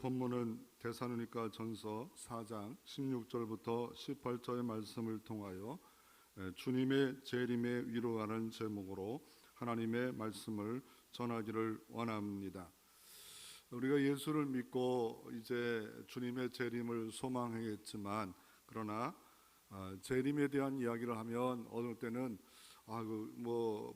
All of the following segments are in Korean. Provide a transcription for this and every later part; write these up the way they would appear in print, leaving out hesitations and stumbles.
본문은 데살로니가 전서 4장 16절부터 18절의 말씀을 통하여 주님의 재림에 위로하는 제목으로 하나님의 말씀을 전하기를 원합니다. 우리가 예수를 믿고 이제 주님의 재림을 소망하겠지만, 그러나 재림에 대한 이야기를 하면 어느 때는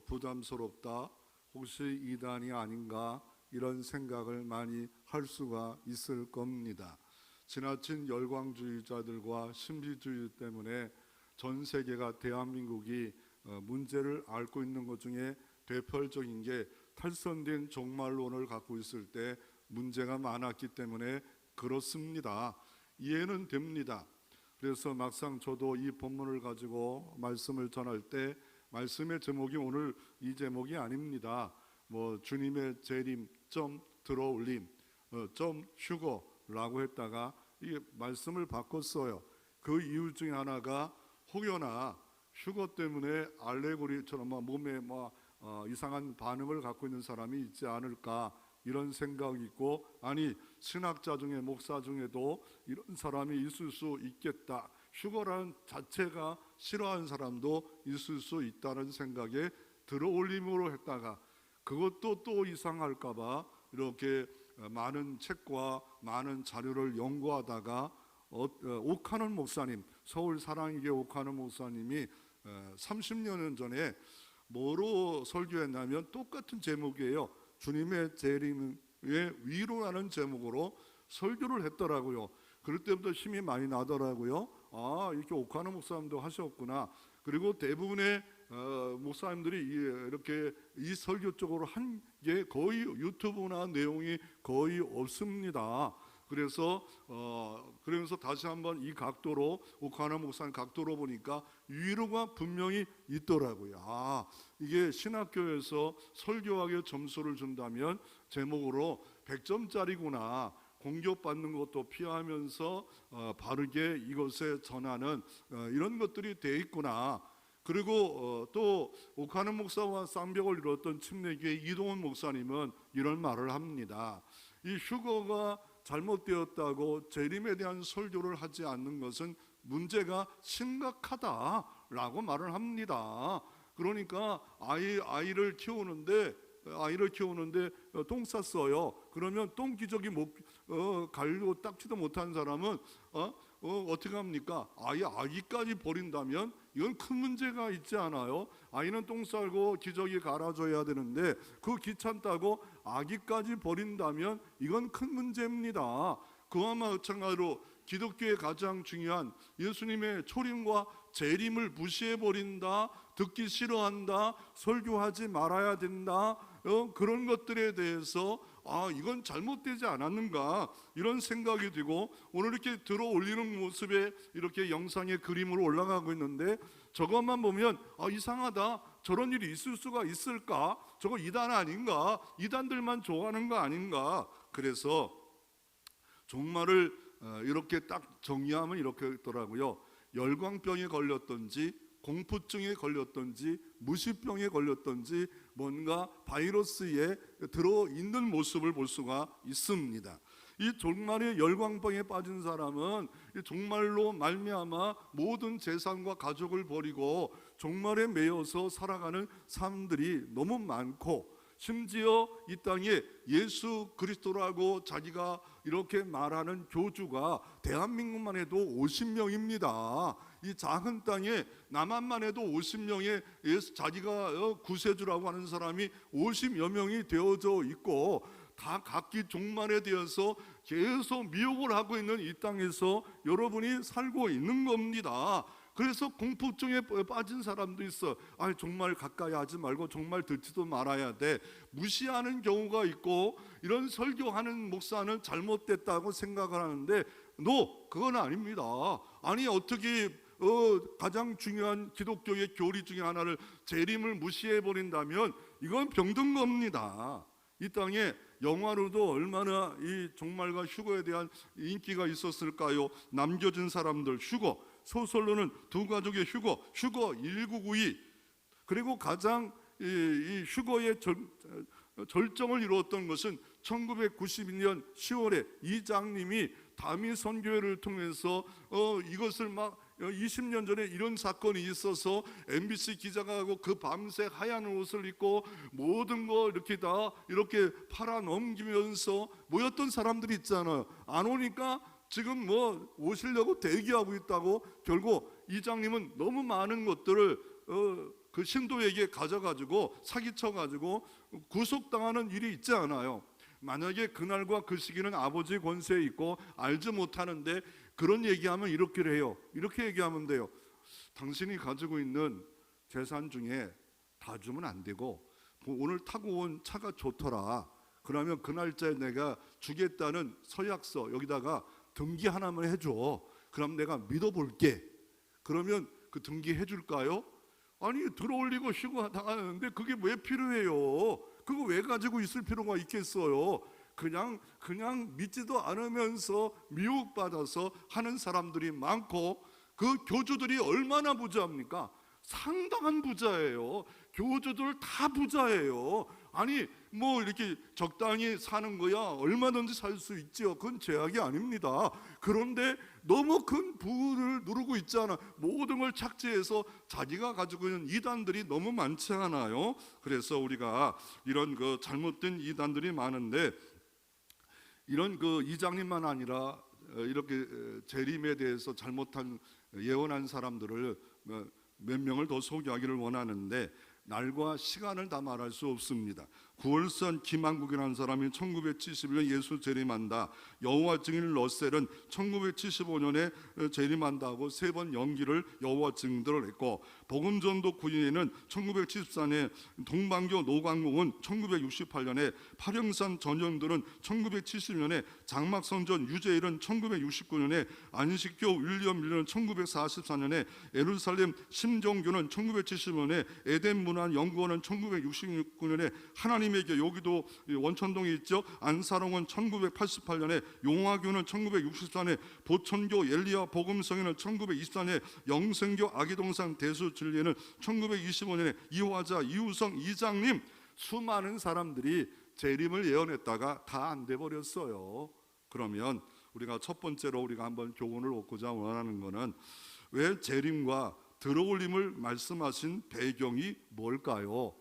부담스럽다, 혹시 이단이 아닌가, 이런 생각을 많이 할 수가 있을 겁니다. 지나친 열광주의자들과 신비주의 때문에 전 세계가 대한민국이 문제를 앓고 있는 것 중에 대표적인 게 탈선된 종말론을 갖고 있을 때 문제가 많았기 때문에 그렇습니다. 이해는 됩니다. 그래서 막상 저도 이 본문을 가지고 말씀을 전할 때 말씀의 제목이 오늘 이 제목이 아닙니다. 주님의 재림 점 들어올림 점 휴거라고 했다가 이 말씀을 바꿨어요. 그 이유 중에 하나가 혹여나 휴거 때문에 알레고리처럼 몸에 이상한 반응을 갖고 있는 사람이 있지 않을까, 이런 생각이 있고, 아니 신학자 중에 목사 중에도 이런 사람이 있을 수 있겠다, 휴거라는 자체가 싫어하는 사람도 있을 수 있다는 생각에 들어올림으로 했다가 그것도 또 이상할까봐 이렇게 많은 책과 많은 자료를 연구하다가 옥하는 목사님, 서울 사랑이교 옥하는 목사님이 30년 전에 뭐로 설교했냐면 똑같은 제목이에요. 주님의 재림의 위로라는 제목으로 설교를 했더라고요. 그럴 때부터 힘이 많이 나더라고요. 이렇게 옥하는 목사님도 하셨구나. 그리고 대부분의 목사님들이 이렇게 이 설교 쪽으로 한 게 거의 유튜브나 내용이 거의 없습니다. 그래서 다시 한번 이 각도로, 옥하나 목사님 각도로 보니까 위로가 분명히 있더라고요. 이게 신학교에서 설교하게 점수를 준다면 제목으로 100점짜리구나, 공격받는 것도 피하면서 바르게 이것에 전하는 이런 것들이 돼 있구나. 그리고 또 옥하는 목사와 쌍벽을 이뤘던 침례교회 이동원 목사님은 이런 말을 합니다. 이 휴거가 잘못되었다고 재림에 대한 설교를 하지 않는 것은 문제가 심각하다라고 말을 합니다. 그러니까 아이를 키우는데 똥 쌌어요. 그러면 똥 기저귀 갈고 닦지도 못하는 사람은 어떻게 합니까? 아기까지 버린다면 이건 큰 문제가 있지 않아요? 아이는 똥 싸고 기저귀 갈아줘야 되는데 그 귀찮다고 아기까지 버린다면 이건 큰 문제입니다. 그와 마찬가지로 기독교의 가장 중요한 예수님의 초림과 재림을 무시해버린다, 듣기 싫어한다, 설교하지 말아야 된다, 그런 것들에 대해서 이건 잘못되지 않았는가, 이런 생각이 들고, 오늘 이렇게 들어 올리는 모습에 이렇게 영상의 그림으로 올라가고 있는데, 저것만 보면 이상하다, 저런 일이 있을 수가 있을까, 저거 이단 아닌가, 이단들만 좋아하는 거 아닌가. 그래서 종말을 이렇게 딱 정리하면 이렇게 있더라고요. 열광병에 걸렸던지 공포증에 걸렸던지 무시병에 걸렸던지 뭔가 바이러스에 들어있는 모습을 볼 수가 있습니다. 이 종말의 열광병에 빠진 사람은 이 종말로 말미암아 모든 재산과 가족을 버리고 종말에 매여서 살아가는 사람들이 너무 많고, 심지어 이 땅에 예수 그리스도라고 자기가 이렇게 말하는 교주가 대한민국만 해도 50명입니다. 이 작은 땅에 남한만 해도 50명의 자기가 구세주라고 하는 사람이 50여 명이 되어져 있고, 다 각기 종말에 대해서 계속 미혹을 하고 있는 이 땅에서 여러분이 살고 있는 겁니다. 그래서 공포증에 빠진 사람도 있어. 정말 가까이 하지 말고 정말 듣지도 말아야 돼, 무시하는 경우가 있고, 이런 설교하는 목사는 잘못됐다고 생각을 하는데 그건 아닙니다. 어떻게 가장 중요한 기독교의 교리 중에 하나를, 재림을 무시해버린다면 이건 병든 겁니다. 이 땅에 영화로도 얼마나 이 종말과 휴거에 대한 인기가 있었을까요? 남겨진 사람들 휴거, 소설로는 두 가족의 휴거 1992. 그리고 가장 이 휴거의 절정을 이루었던 것은 1992년 10월에 이장님이 다미 선교회를 통해서 이것을 막 20년 전에 이런 사건이 있어서 MBC 기자가 하고 그 밤새 하얀 옷을 입고 모든 거 이렇게 다 이렇게 팔아 넘기면서 모였던 사람들이 있잖아요. 안 오니까 지금 뭐 오시려고 대기하고 있다고. 결국 이장님은 너무 많은 것들을 그 신도에게 가져가지고 사기쳐가지고 구속당하는 일이 있지 않아요. 만약에 그날과 그 시기는 아버지 권세에 있고 알지 못하는데 그런 얘기하면 이렇게 해요. 이렇게 얘기하면 돼요. 당신이 가지고 있는 재산 중에 다 주면 안 되고 오늘 타고 온 차가 좋더라. 그러면 그 날짜에 내가 주겠다는 서약서 여기다가 등기 하나만 해줘. 그럼 내가 믿어볼게. 그러면 그 등기 해줄까요? 아니 들어올리고 쉬고 당하는데 그게 왜 필요해요? 그거 왜 가지고 있을 필요가 있겠어요? 그냥 믿지도 않으면서 미혹받아서 하는 사람들이 많고 그 교주들이 얼마나 부자입니까? 상당한 부자예요. 교주들 다 부자예요. 아니 뭐 이렇게 적당히 사는 거야 얼마든지 살 수 있지요. 그건 제약이 아닙니다. 그런데 너무 큰 부를 누르고 있잖아. 모든 걸 착지해서 자기가 가지고 있는 이단들이 너무 많지 않아요? 그래서 우리가 이런 그 잘못된 이단들이 많은데 이런 그 이장님만 아니라 이렇게 재림에 대해서 잘못한 예언한 사람들을 몇 명을 더 소개하기를 원하는데 날과 시간을 다 말할 수 없습니다. 9월산 김한국이라는 사람이 1971년 예수 재림한다. 여호와 증인 러셀은 1975년에 재림한다고 3번 연기를 여호와 증인들을 했고 복음전도 구인에는 1974년에 동방교 노광공은 1968년에 파령산 전현들은 1970년에 장막성전 유재일은 1969년에 안식교 윌리엄 밀러는 1944년에 예루살렘 심정교는 1970년에 에덴 문안 연구원은 1969년에 하나님의 교 여기도 원천동에 있죠. 안사롱은 1988년에 용화교는 1964년에 보천교 엘리야 복음성회는 1924년에 영생교 아기동산 대수진리회는 1925년에 이화자 이우성 이장님 수많은 사람들이 재림을 예언했다가 다 안 돼 버렸어요. 그러면 우리가 첫 번째로 우리가 한번 교훈을 얻고자 원하는 것은 왜 재림과 들어올림을 말씀하신 배경이 뭘까요?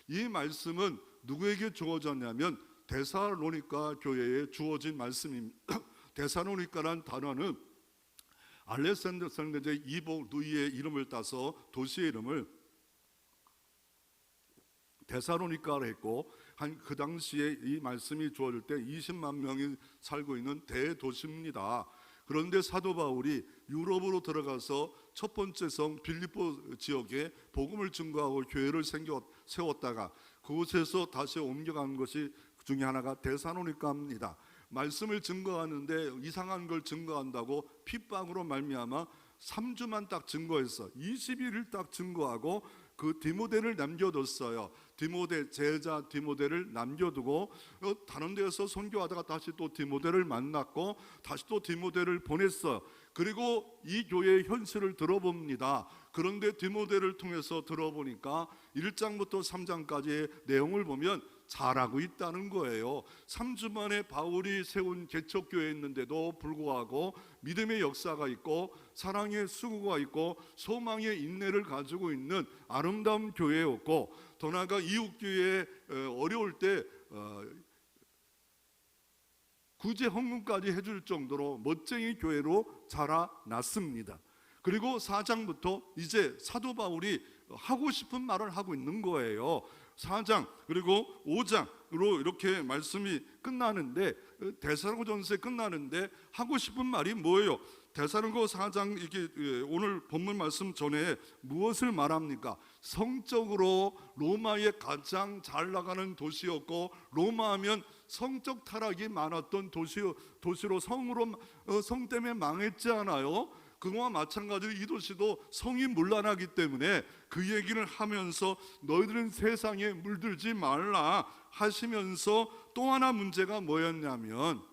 이 말씀은 누구에게 주어졌냐면 데살로니가 교회에 주어진 말씀입니다. 데살로니가란 단어는 알렉산더 상대제 이복 누이의 이름을 따서 도시의 이름을 데살로니가로 했고 그 당시에 이 말씀이 주어질 때 20만 명이 살고 있는 대도시입니다. 그런데 사도 바울이 유럽으로 들어가서 첫 번째 성 빌립보 지역에 복음을 증거하고 교회를 세웠다가 그곳에서 다시 옮겨간 것이 그 중에 하나가 데살로니가입니다. 말씀을 증거하는데 이상한 걸 증거한다고 핍박으로 말미암아 3주만 딱 증거했어. 21일 딱 증거하고 그 디모데를 남겨뒀어요. 디모데 제자 디모데를 남겨두고 다른 데서 선교하다가 다시 또 디모데를 만났고 다시 또 디모데를 보냈어요. 그리고 이 교회의 현실을 들어봅니다. 그런데 디모데를 통해서 들어보니까 1장부터 3장까지의 내용을 보면 잘하고 있다는 거예요. 3주 만에 바울이 세운 개척교회였는데도 불구하고 믿음의 역사가 있고 사랑의 수고가 있고 소망의 인내를 가지고 있는 아름다운 교회였고 더 나아가 이웃교회 어려울 때 구제 헌금까지 해줄 정도로 멋쟁이 교회로 자라났습니다. 그리고 4장부터 이제 사도 바울이 하고 싶은 말을 하고 있는 거예요. 4장 그리고 5장으로 이렇게 말씀이 끝나는데 데살로니가전서에 끝나는데 하고 싶은 말이 뭐예요? 데살로니가 4장 이게 오늘 본문 말씀 전에 무엇을 말합니까? 성적으로 로마의 가장 잘 나가는 도시였고 로마하면 성적 타락이 많았던 도시로 성 때문에 망했지 않아요? 그와 마찬가지로 이 도시도 성이 문란하기 때문에 그 얘기를 하면서 너희들은 세상에 물들지 말라 하시면서 또 하나 문제가 뭐였냐면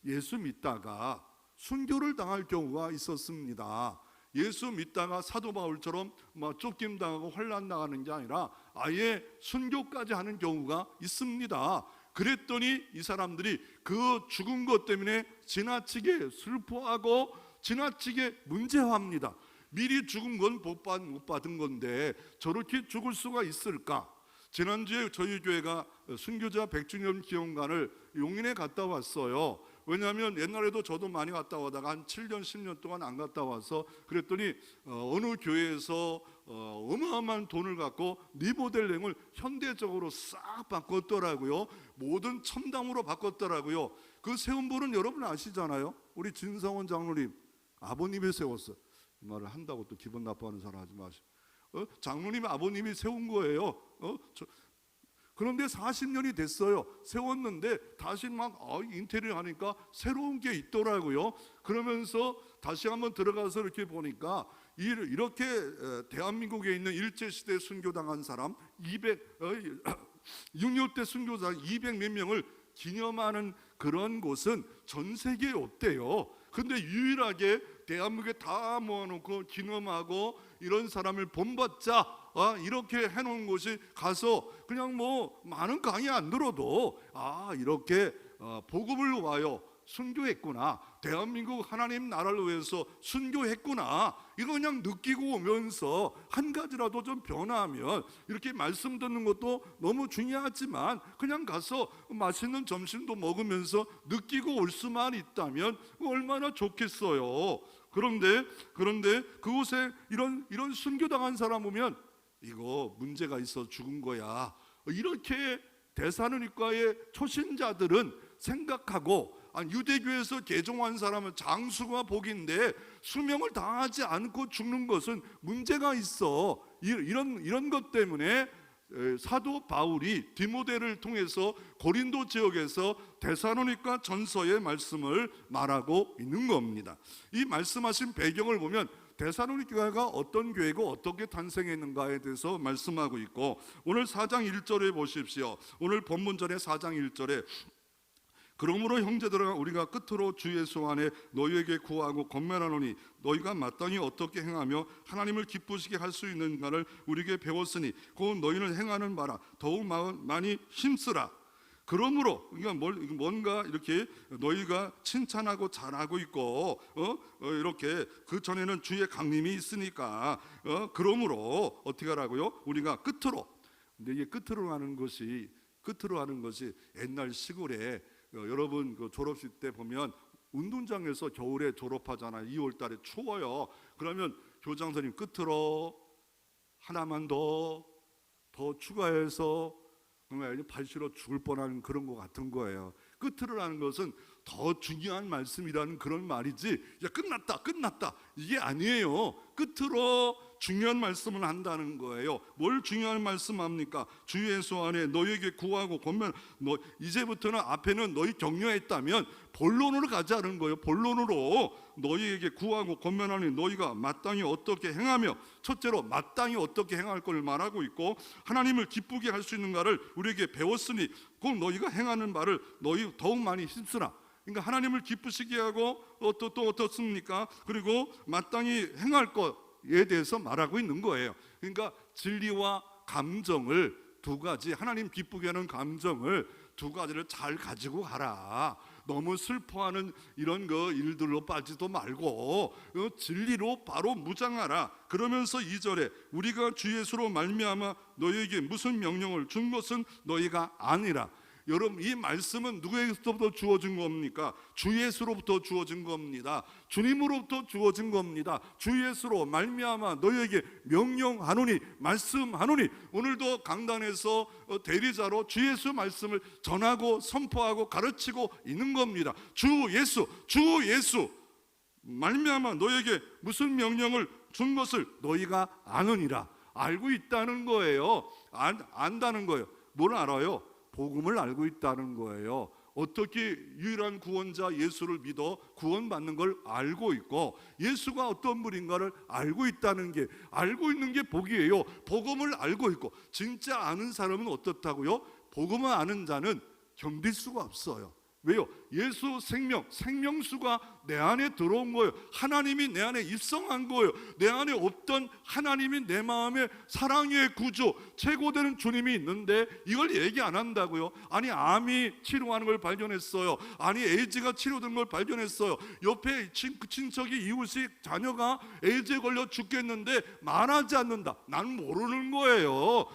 예수 믿다가 순교를 당할 경우가 있었습니다. 예수 믿다가 사도 바울처럼 쫓김당하고 환난 나가는 게 아니라 아예 순교까지 하는 경우가 있습니다. 그랬더니 이 사람들이 그 죽은 것 때문에 지나치게 슬퍼하고 지나치게 문제화합니다. 미리 죽은 건 못 받은 건데 저렇게 죽을 수가 있을까? 지난주에 저희 교회가 순교자 100주년 기념관을 용인에 갔다 왔어요. 왜냐하면 옛날에도 저도 많이 갔다 오다가 한 7년 10년 동안 안 갔다 와서 그랬더니 어느 교회에서 어마어마한 돈을 갖고 리모델링을 현대적으로 싹 바꿨더라고요. 모든 첨단으로 바꿨더라고요. 그 세운 분은 여러분 아시잖아요. 우리 진성원 장로님 아버님이 세웠어요. 이 말을 한다고 또 기분 나빠하는 사람 하지 마시고, 장로님 아버님이 세운 거예요. 그런데 40년이 됐어요. 세웠는데 다시 막 인테리어 하니까 새로운 게 있더라고요. 그러면서 다시 한번 들어가서 이렇게 보니까 이렇게 대한민국에 있는 일제시대 순교당한 사람 6.25때 순교자 200 몇 명을 기념하는 그런 곳은 전 세계에 없대요. 근데 유일하게 대한민국에 다 모아놓고 기념하고 이런 사람을 본받자 이렇게 해놓은 곳이 가서 그냥 뭐 많은 강의 안 들어도 이렇게 복음을 와요 순교했구나, 대한민국 하나님 나라를 위해서 순교했구나, 이거 그냥 느끼고 오면서 한 가지라도 좀 변화하면, 이렇게 말씀 듣는 것도 너무 중요하지만 그냥 가서 맛있는 점심도 먹으면서 느끼고 올 수만 있다면 얼마나 좋겠어요. 그런데 그곳에 이런 순교당한 사람 보면 이거 문제가 있어 죽은 거야, 이렇게 데살로니가의 초신자들은 생각하고, 유대교에서 개종한 사람은 장수가 복인데 수명을 다하지 않고 죽는 것은 문제가 있어. 이런 것 때문에 사도 바울이 디모데를 통해서 고린도 지역에서 데살로니가 전서의 말씀을 말하고 있는 겁니다. 이 말씀하신 배경을 보면 데살로니가가 어떤 교회고 어떻게 탄생했는가에 대해서 말씀하고 있고, 오늘 4장 1절에 보십시오. 오늘 본문전의 4장 1절에 그러므로 형제들아 우리가 끝으로 주 예수 안에 너희에게 구하고 권면하노니 너희가 마땅히 어떻게 행하며 하나님을 기쁘시게 할 수 있는가를 우리에게 배웠으니 곧 너희는 행하는 바라 더욱 많이 힘쓰라. 그러므로 뭔가 이렇게 너희가 칭찬하고 잘하고 있고 이렇게 그 전에는 주의 강림이 있으니까 그러므로 어떻게 하라고요? 우리가 끝으로. 근데 이게 끝으로 하는 것이 옛날 시골에 여러분 그 졸업식 때 보면 운동장에서 겨울에 졸업하잖아요. 2월 달에 추워요. 그러면 교장선생님 끝으로 하나만 더 추가해서 정말 발 시려 죽을 뻔한 그런 것 같은 거예요. 끝으로라는 것은 더 중요한 말씀이라는 그런 말이지, 야 끝났다 이게 아니에요. 끝으로 중요한 말씀을 한다는 거예요. 뭘 중요한 말씀합니까? 주 예수 안에 너희에게 구하고 권면, 이제부터는 앞에는 너희 격려했다면 본론으로 가자는 거예요. 본론으로 너희에게 구하고 권면하니 너희가 마땅히 어떻게 행하며, 첫째로 마땅히 어떻게 행할 걸 말하고 있고, 하나님을 기쁘게 할 수 있는가를 우리에게 배웠으니 꼭 너희가 행하는 바를 너희 더욱 많이 힘쓰라. 그러니까 하나님을 기쁘시게 하고 또 어떻습니까? 그리고 마땅히 행할 것에 대해서 말하고 있는 거예요. 그러니까 진리와 감정을 두 가지, 하나님 기쁘게 하는 감정을 두 가지를 잘 가지고 가라. 너무 슬퍼하는 이런 일들로 빠지도 말고 진리로 바로 무장하라. 그러면서 2절에 우리가 주 예수로 말미암아 너희에게 무슨 명령을 준 것은 너희가 아니라. 여러분, 이 말씀은 누구에게서부터 주어진 겁니까? 주 예수로부터 주어진 겁니다. 주님으로부터 주어진 겁니다. 주 예수로 말미암아 너희에게 명령하노니, 말씀하노니. 오늘도 강단에서 대리자로 주 예수 말씀을 전하고 선포하고 가르치고 있는 겁니다. 주 예수 말미암아 너희에게 무슨 명령을 준 것을 너희가 아느니라. 알고 있다는 거예요. 안다는 거예요. 뭘 알아요? 복음을 알고 있다는 거예요. 어떻게 유일한 구원자 예수를 믿어 구원받는 걸 알고 있고, 예수가 어떤 분인가를 알고 있다는 게, 알고 있는 게 복이에요. 복음을 알고 있고. 진짜 아는 사람은 어떻다고요? 복음을 아는 자는 견딜 수가 없어요. 왜요? 예수 생명수가 내 안에 들어온 거예요. 하나님이 내 안에 입성한 거예요. 내 안에 없던 하나님이 내 마음에 사랑의 구주, 최고되는 주님이 있는데 이걸 얘기 안 한다고요? 아니, 암이 치료하는 걸 발견했어요. 아니, 에이즈가 치료된 걸 발견했어요. 옆에 친척이, 이웃이, 자녀가 에이즈에 걸려 죽겠는데 말하지 않는다. 난 모르는 거예요.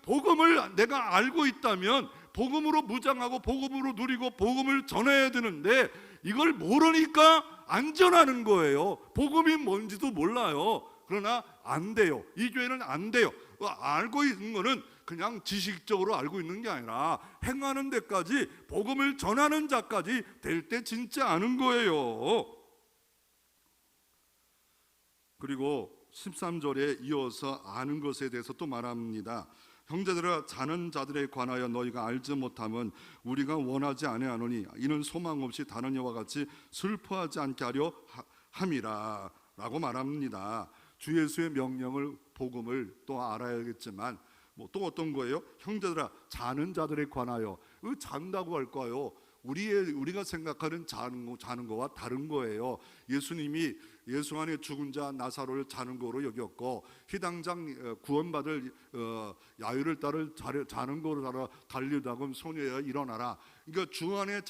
복음을 내가 알고 있다면 복음으로 무장하고 복음으로 누리고 복음을 전해야 되는데 이걸 모르니까 안 전하는 거예요. 복음이 뭔지도 몰라요. 그러나 안 돼요. 이 교회는 안 돼요. 알고 있는 거는 그냥 지식적으로 알고 있는 게 아니라 행하는 데까지, 복음을 전하는 자까지 될 때 진짜 아는 거예요. 그리고 13절에 이어서 아는 것에 대해서 또 말합니다. 형제들아, 자는 자들에 관하여 너희가 알지 못함은 우리가 원하지 아니하노니 이는 소망 없이 다른 이와 같이 슬퍼하지 않게 하려 함이라 라고 말합니다. 주 예수의 명령을, 복음을 또 알아야겠지만 또 어떤 거예요? 형제들아, 자는 자들에 관하여. 잔다고 할까요? 우리가 생각하는 자는 거와 다른 거예요. 예수님이 예수 안에 죽은 자 나사로를 자는 거로 여겼고, 희당장 구원받을 야유를 따를 자는 거로 따라 달리다금 소녀야 일어나라. 그러니까 주 안에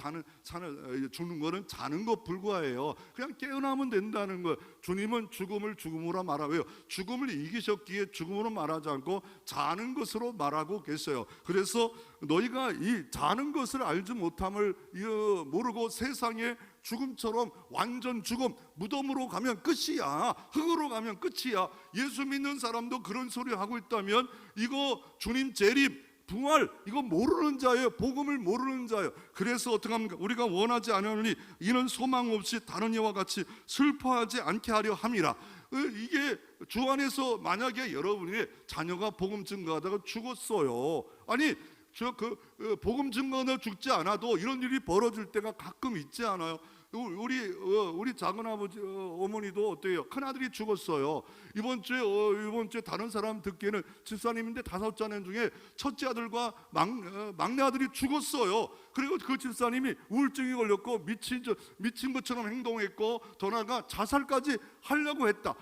죽는 거는 자는 것 불과해요. 그냥 깨어나면 된다는 거예요. 주님은 죽음을 죽음으로 말하고요, 죽음을 이기셨기에 죽음으로 말하지 않고 자는 것으로 말하고 계세요. 그래서 너희가 이 자는 것을 알지 못함을 모르고 세상에 죽음처럼 완전 죽음, 무덤으로 가면 끝이야, 흙으로 가면 끝이야. 예수 믿는 사람도 그런 소리 하고 있다면 이거 주님 재림, 부활, 이거 모르는 자예요. 복음을 모르는 자예요. 그래서 어떻게 합니까? 우리가 원하지 않으니 이는 소망 없이 다른 이와 같이 슬퍼하지 않게 하려 함이라. 이게 주 안에서 만약에 여러분의 자녀가 복음 증거하다가 죽었어요. 아니, 복음 증거는 죽지 않아도 이런 일이 벌어질 때가 가끔 있지 않아요? 우리 작은 아버지, 어머니도 어때요? 큰 아들이 죽었어요. 이번 주에 다른 사람 듣기에는 집사님인데 5자녀 중에 첫째 아들과 막내 아들이 죽었어요. 그리고 그 집사님이 우울증이 걸렸고 미친 것처럼 행동했고 더 나아가 자살까지 하려고 했다.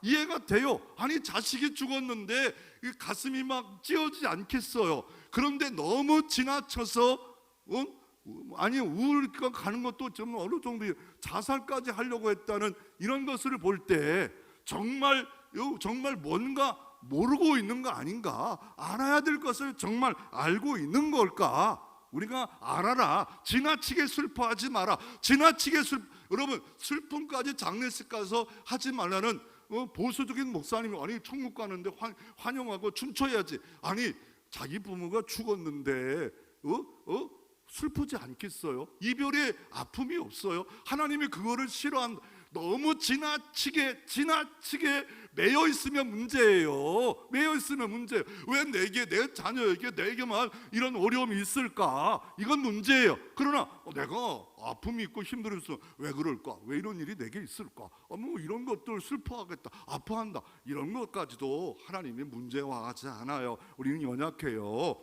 이해가 돼요. 아니, 자식이 죽었는데 가슴이 막 찢어지지 않겠어요. 그런데 너무 지나쳐서 우울감 가는 것도 좀 어느 정도 자살까지 하려고 했다는 이런 것을 볼 때 정말 뭔가 모르고 있는 거 아닌가? 알아야 될 것을 정말 알고 있는 걸까? 우리가 알아라. 지나치게 슬퍼하지 마라. 여러분, 슬픔까지 장례식 가서 하지 말라는 보수적인 목사님이, 아니 천국 가는데 환영하고 춤춰야지. 아니, 자기 부모가 죽었는데 슬프지 않겠어요? 이별의 아픔이 없어요? 하나님이 그거를 싫어한다. 너무 지나치게 매여 있으면 문제예요. 매여 있으면 문제예요. 왜 내 자녀에게 내게만 이런 어려움이 있을까? 이건 문제예요. 그러나 내가 아픔이 있고 힘들어서 왜 그럴까? 왜 이런 일이 내게 있을까? 이런 것들 슬퍼하겠다, 아파한다, 이런 것까지도 하나님이 문제화하지 않아요. 우리는 연약해요.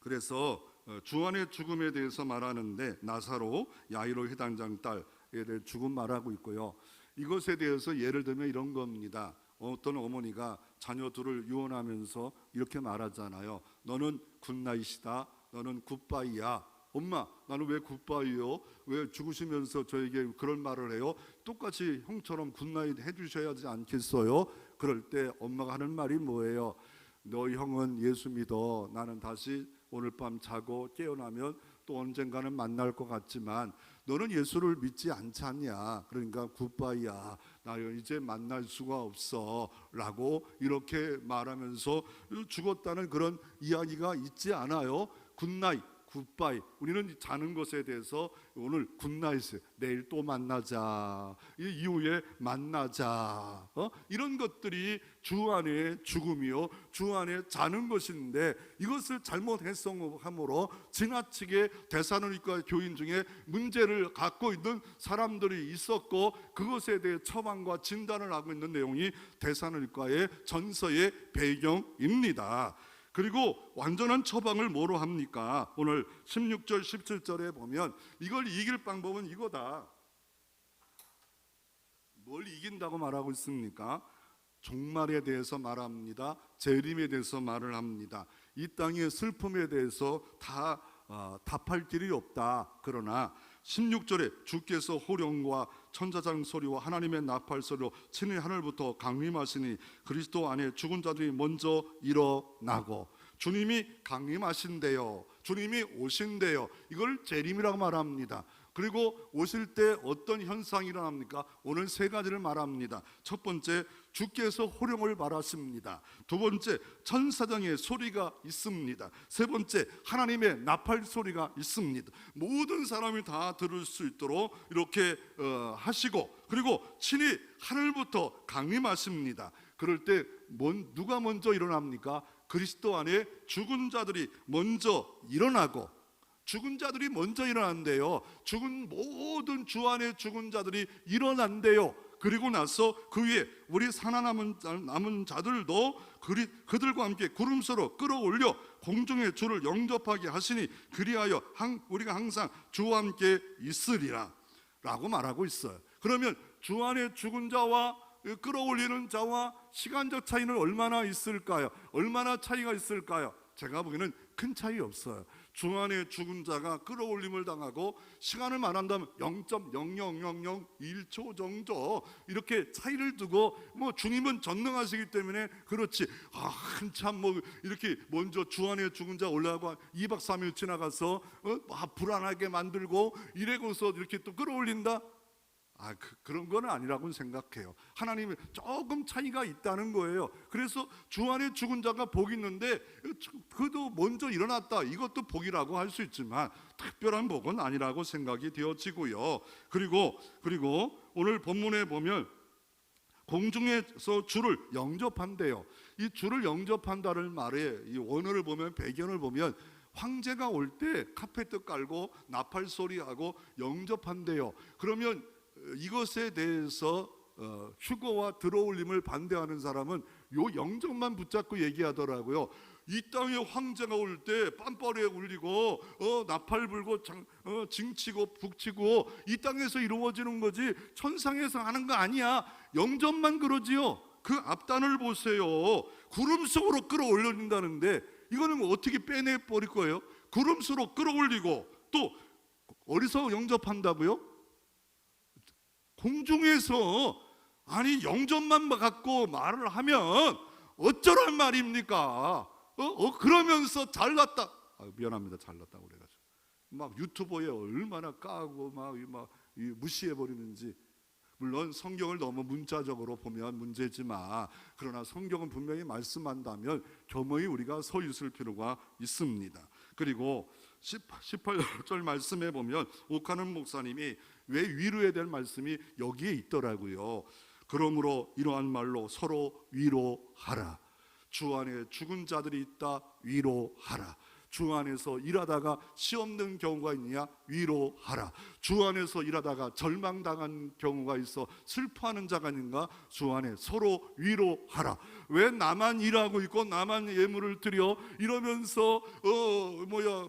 그래서 주 안의 죽음에 대해서 말하는데 나사로, 야이로 회당장 딸에 대해 죽음 말하고 있고요. 이것에 대해서 예를 들면 이런 겁니다. 어떤 어머니가 자녀 둘을 유언하면서 이렇게 말하잖아요. 너는 굿나잇이다. 너는 굿바이야. 엄마, 나는 왜 굿바이요? 왜 죽으시면서 저에게 그런 말을 해요? 똑같이 형처럼 굿나잇 해주셔야지 않겠어요? 그럴 때 엄마가 하는 말이 뭐예요? 너희 형은 예수 믿어. 나는 다시 오늘 밤 자고 깨어나면 또 언젠가는 만날 것 같지만 너는 예수를 믿지 않지 않냐? 그러니까 굿바이야. 나 이제 만날 수가 없어 라고 이렇게 말하면서 죽었다는 그런 이야기가 있지 않아요? 굿나잇, 굿바이. 우리는 자는 것에 대해서 오늘 굿나잇, 내일 또 만나자, 이후에 만나자, 이런 것들이 주 안의 죽음이요, 주 안에 자는 것인데 이것을 잘못 해석함으로 지나치게 데살로니가 교인 중에 문제를 갖고 있는 사람들이 있었고, 그것에 대해 처방과 진단을 하고 있는 내용이 데살로니가의 전서의 배경입니다. 그리고 완전한 처방을 뭐로 합니까? 오늘 16절 17절에 보면 이걸 이길 방법은 이거다. 뭘 이긴다고 말하고 있습니까? 종말에 대해서 말합니다. 재림에 대해서 말을 합니다. 이 땅의 슬픔에 대해서 다 답할 길이 없다. 그러나 16절에 주께서 호령과 천사장 소리와 하나님의 나팔 소리로 친히 하늘부터 강림하시니 그리스도 안에 죽은 자들이 먼저 일어나고, 주님이 강림하신대요. 주님이 오신대요. 이걸 재림이라고 말합니다. 그리고 오실 때 어떤 현상이 일어납니까? 오늘 세 가지를 말합니다. 첫 번째, 주께서 호령을 발하십니다. 두 번째, 천사장의 소리가 있습니다. 세 번째, 하나님의 나팔 소리가 있습니다. 모든 사람이 다 들을 수 있도록 이렇게 하시고, 그리고 친히 하늘부터 강림하십니다. 그럴 때 누가 먼저 일어납니까? 그리스도 안에 죽은 자들이 먼저 일어나고, 죽은 자들이 먼저 일어난대요. 죽은 모든 주 안에 죽은 자들이 일어난대요. 그리고 나서 그 위에 우리 살아남은 자들도 그들과 함께 구름수로 끌어올려 공중의 주를 영접하게 하시니 그리하여 우리가 항상 주와 함께 있으리라 라고 말하고 있어요. 그러면 주 안에 죽은 자와 끌어올리는 자와 시간적 차이는 얼마나 있을까요? 얼마나 차이가 있을까요? 제가 보기에는 큰 차이 없어요. 주 안에 죽은 자가 끌어올림을 당하고 시간을 말한다면 0.00001초 정도 이렇게 차이를 두고, 주님은 전능하시기 때문에 그렇지, 한참 이렇게 먼저 주 안에 죽은 자 올라가고 2박 3일 지나가서 불안하게 만들고 이래고서 이렇게 또 끌어올린다? 그런 건 아니라고 생각해요. 하나님이 조금 차이가 있다는 거예요. 그래서 주 안에 죽은 자가 복이 있는데 그도 먼저 일어났다, 이것도 복이라고 할 수 있지만 특별한 복은 아니라고 생각이 되어지고요. 그리고 오늘 본문에 보면 공중에서 주를 영접한대요. 이 주를 영접한다는 말에 이 원어를 보면, 배경을 보면 황제가 올 때 카페트 깔고 나팔 소리하고 영접한대요. 그러면 이것에 대해서 휴거와 들어올림을 반대하는 사람은 요 영접만 붙잡고 얘기하더라고요. 이 땅에 황제가 올 때 빰빠레 울리고 나팔 불고 징치고 북치고 이 땅에서 이루어지는 거지 천상에서 하는 거 아니야. 영접만 그러지요. 그 앞단을 보세요. 구름 속으로 끌어올린다는데 이거는 어떻게 빼내버릴 거예요? 구름 속으로 끌어올리고 또 어디서 영접한다고요? 공중에서. 아니, 영접만 갖고 말을 하면 어쩌란 말입니까? 그러면서 잘났다. 미안합니다, 잘났다고 그래가지고 막 유튜버에 얼마나 까고 막 무시해 버리는지. 물론 성경을 너무 문자적으로 보면 문제지만, 그러나 성경은 분명히 말씀한다면 겸허히 우리가 서 있을 필요가 있습니다. 그리고 18절 말씀에 보면 옥하는 목사님이 왜 위로해야 될 말씀이 여기에 있더라고요. 그러므로 이러한 말로 서로 위로하라. 주 안에 죽은 자들이 있다, 위로하라. 주 안에서 일하다가 시 없는 경우가 있느냐, 위로하라. 주 안에서 일하다가 절망당한 경우가 있어 슬퍼하는 자가 있는가, 주 안에 서로 위로하라. 왜 나만 일하고 있고 나만 예물을 드려 이러면서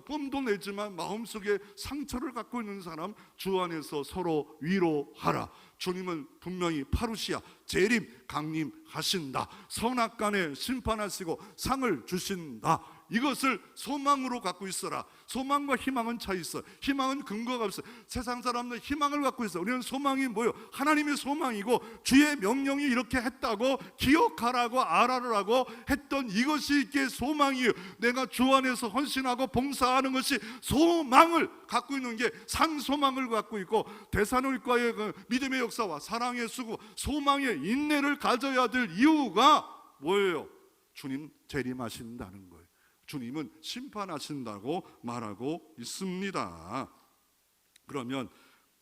뽐도 내지만 마음속에 상처를 갖고 있는 사람, 주 안에서 서로 위로하라. 주님은 분명히 파루시아 재림 강림하신다. 선악간에 심판하시고 상을 주신다. 이것을 소망으로 갖고 있어라. 소망과 희망은 차이 있어. 희망은 근거가 없어. 세상 사람들 희망을 갖고 있어. 우리는 소망이 뭐예요? 하나님의 소망이고 주의 명령이 이렇게 했다고 기억하라고 알아라고 했던 이것이 이게 소망이에요. 내가 주 안에서 헌신하고 봉사하는 것이 소망을 갖고 있는 게 상소망을 갖고 있고, 데살로니가의 그 믿음의 역사와 사랑의 수고, 소망의 인내를 가져야 될 이유가 뭐예요? 주님 재림하신다는 거예요. 주님은 심판하신다고 말하고 있습니다. 그러면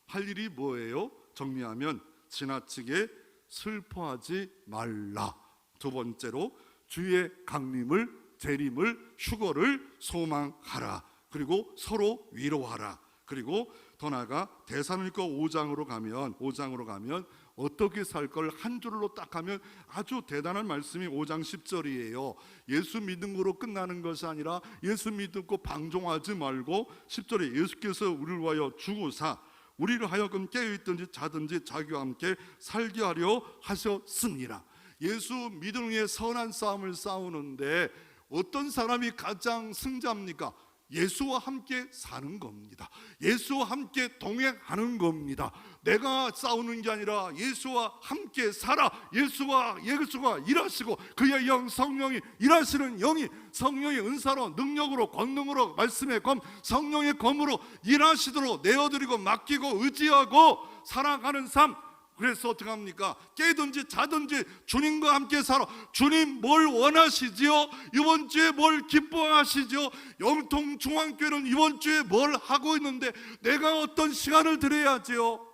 할 일이 뭐예요? 정리하면 지나치게 슬퍼하지 말라. 두 번째로 주의 강림을, 재림을, 휴거를 소망하라. 그리고 서로 위로하라. 그리고 더 나아가 데살로니가 5장으로 가면 어떻게 살 걸 한 줄로 딱 하면 아주 대단한 말씀이 5장 10절이에요. 예수 믿음으로 끝나는 것이 아니라 예수 믿고 방종하지 말고 10절에 예수께서 우리를 위하여 죽으사 우리를 하여금 깨어있든지 자든지 자기와 함께 살게 하려 하셨습니다. 예수 믿음 위에 선한 싸움을 싸우는데 어떤 사람이 가장 승자입니까? 예수와 함께 사는 겁니다. 예수와 함께 동행하는 겁니다. 내가 싸우는 게 아니라 예수와 함께 살아. 예수가 일하시고 그의 영 성령이 일하시는 영이 성령의 은사로 능력으로 권능으로 말씀의 검 성령의 검으로 일하시도록 내어드리고 맡기고 의지하고 살아가는 삶. 그래서 어떻게 합니까? 깨든지 자든지 주님과 함께 살아. 주님 뭘 원하시지요? 이번 주에 뭘 기뻐하시죠? 영통 중앙교회는 이번 주에 뭘 하고 있는데 내가 어떤 시간을 드려야지요?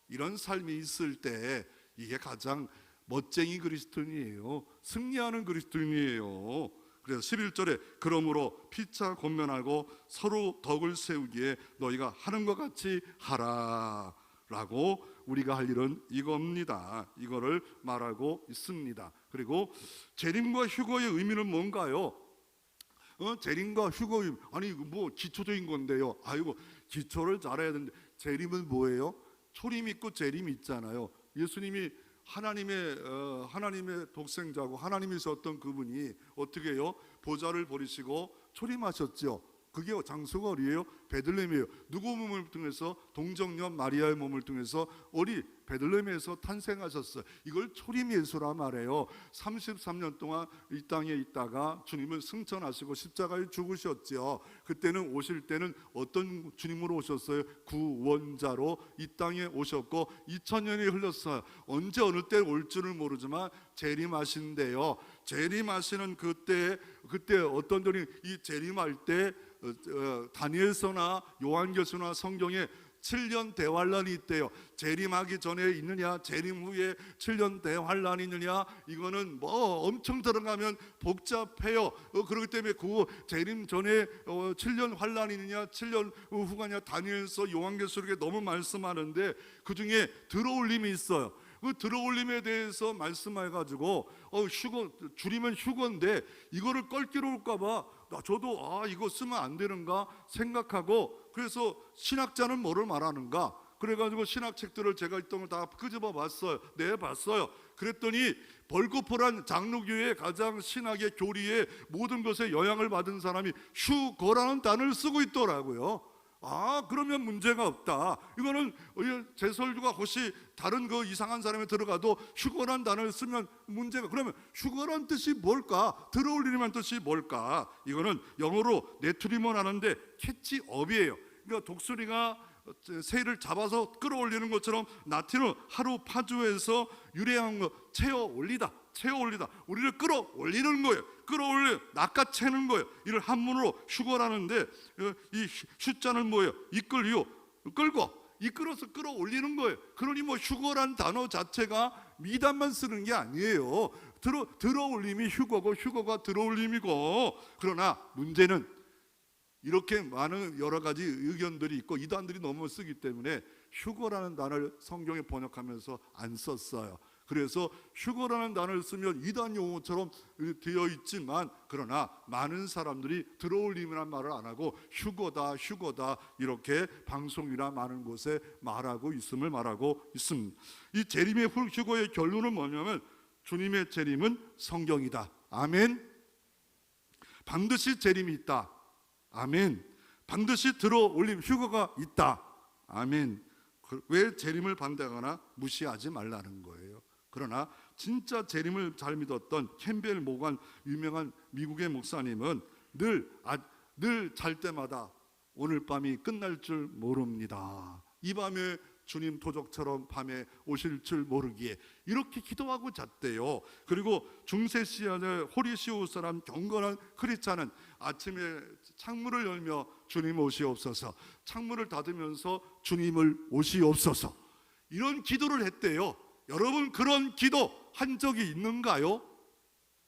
이런 삶이 있을 때 이게 가장 멋쟁이 그리스도인이에요. 승리하는 그리스도인이에요. 그래서 11절에 그러므로 피차 권면하고 서로 덕을 세우기에 너희가 하는 것 같이 하라 라고 우리가 할 일은 이겁니다. 이거를 말하고 있습니다. 그리고 재림과 휴거의 의미는 뭔가요? 재림과 휴거의 아니 뭐 기초적인 건데요. 아이고 기초를 잘해야 되는데 재림은 뭐예요? 초림 있고 재림 있잖아요. 예수님이 하나님의 독생자고 하나님이셨던 그분이 어떻게 해요? 보좌를 버리시고 초림하셨죠. 그게 장소가 어디예요? 베들레헴이에요. 누구 몸을 통해서? 동정녀 마리아의 몸을 통해서 어디 베들레헴에서 탄생하셨어요. 이걸 초림 예수라 말해요. 33년 동안 이 땅에 있다가 주님은 승천하시고 십자가에 죽으셨죠. 그때는 오실 때는 어떤 주님으로 오셨어요? 구원자로 이 땅에 오셨고 2000년이 흘렀어요. 언제 어느 때 올 줄을 모르지만 재림하신대요. 재림하시는 그때 어떤 분이 이 재림할 때 다니엘서나 요한계시나 성경에 7년 대환란이 있대요. 재림하기 전에 있느냐 재림 후에 7년 대환란이 있느냐 이거는 뭐 엄청 들어가면 복잡해요. 그렇기 때문에 그 재림 전에 7년 환란이 있느냐 7년 후가냐 다니엘서 요한계시록에 너무 말씀하는데 그중에 들어올림이 있어요. 그 들어올림에 대해서 말씀해가지고 줄이면 휴거인데 이거를 껄기로 올까봐 저도 이거 쓰면 안 되는가 생각하고 그래서 신학자는 뭐를 말하는가 그래가지고 신학책들을 제가 있던 걸 다 끄집어 봤어요. 봤어요. 그랬더니 벌거포란 장로교회 가장 신학의 교리에 모든 것에 영향을 받은 사람이 휴거라는 단어를 쓰고 있더라고요. 그러면 문제가 없다. 이거는 제설주가 혹시 다른 그 이상한 사람이 들어가도 휴거란 단어를 쓰면 문제가 그러면 휴거란 뜻이 뭘까? 들어올리는 뜻이 뭘까? 이거는 영어로 네트리먼 하는데 캐치업이에요. 그러니까 독수리가 새를 잡아서 끌어올리는 것처럼 나티노 하루 파주에서 유래한 거 채워 올리다 우리를 끌어올리는 거예요. 끌어올려 낚아채는 거예요. 이를 한문으로 휴거라는데 이 휴자는 뭐예요? 이끌어서 끌어올리는 거예요. 그러니 뭐 휴거란 단어 자체가 미담만 쓰는 게 아니에요. 들어올림이 휴거고 휴거가 들어올림이고 그러나 문제는 이렇게 많은 여러 가지 의견들이 있고 이단들이 너무 쓰기 때문에 휴거라는 단어를 성경에 번역하면서 안 썼어요. 그래서 휴거라는 단어를 쓰면 이단 용어처럼 되어 있지만 그러나 많은 사람들이 들어올림이라는 말을 안 하고 휴거다 이렇게 방송이나 많은 곳에 말하고 있습니다. 이 재림의 휴거의 결론은 뭐냐면 주님의 재림은 성경이다. 아멘. 반드시 재림이 있다. 아멘. 반드시 들어올림 휴거가 있다. 아멘. 왜 재림을 반대하거나 무시하지 말라는 거예요. 그러나 진짜 재림을 잘 믿었던 캠벨 모간 유명한 미국의 목사님은 늘 잘 때마다 오늘 밤이 끝날 줄 모릅니다. 이 밤에 주님 도적처럼 밤에 오실 줄 모르기에 이렇게 기도하고 잤대요. 그리고 중세 시절의 호리시오 사람 경건한 크리스찬은 아침에 창문을 열며 주님 오시옵소서, 창문을 닫으면서 주님을 오시옵소서 이런 기도를 했대요. 여러분 그런 기도 한 적이 있는가요?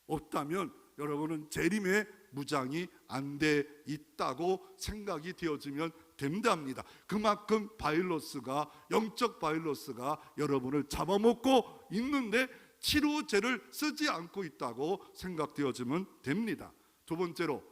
없다면 여러분은 재림의 무장이 안 돼 있다고 생각이 되어지면 된답니다. 그만큼 바이러스가, 영적 바이러스가 여러분을 잡아먹고 있는데 치료제를 쓰지 않고 있다고 생각되어지면 됩니다. 두 번째로,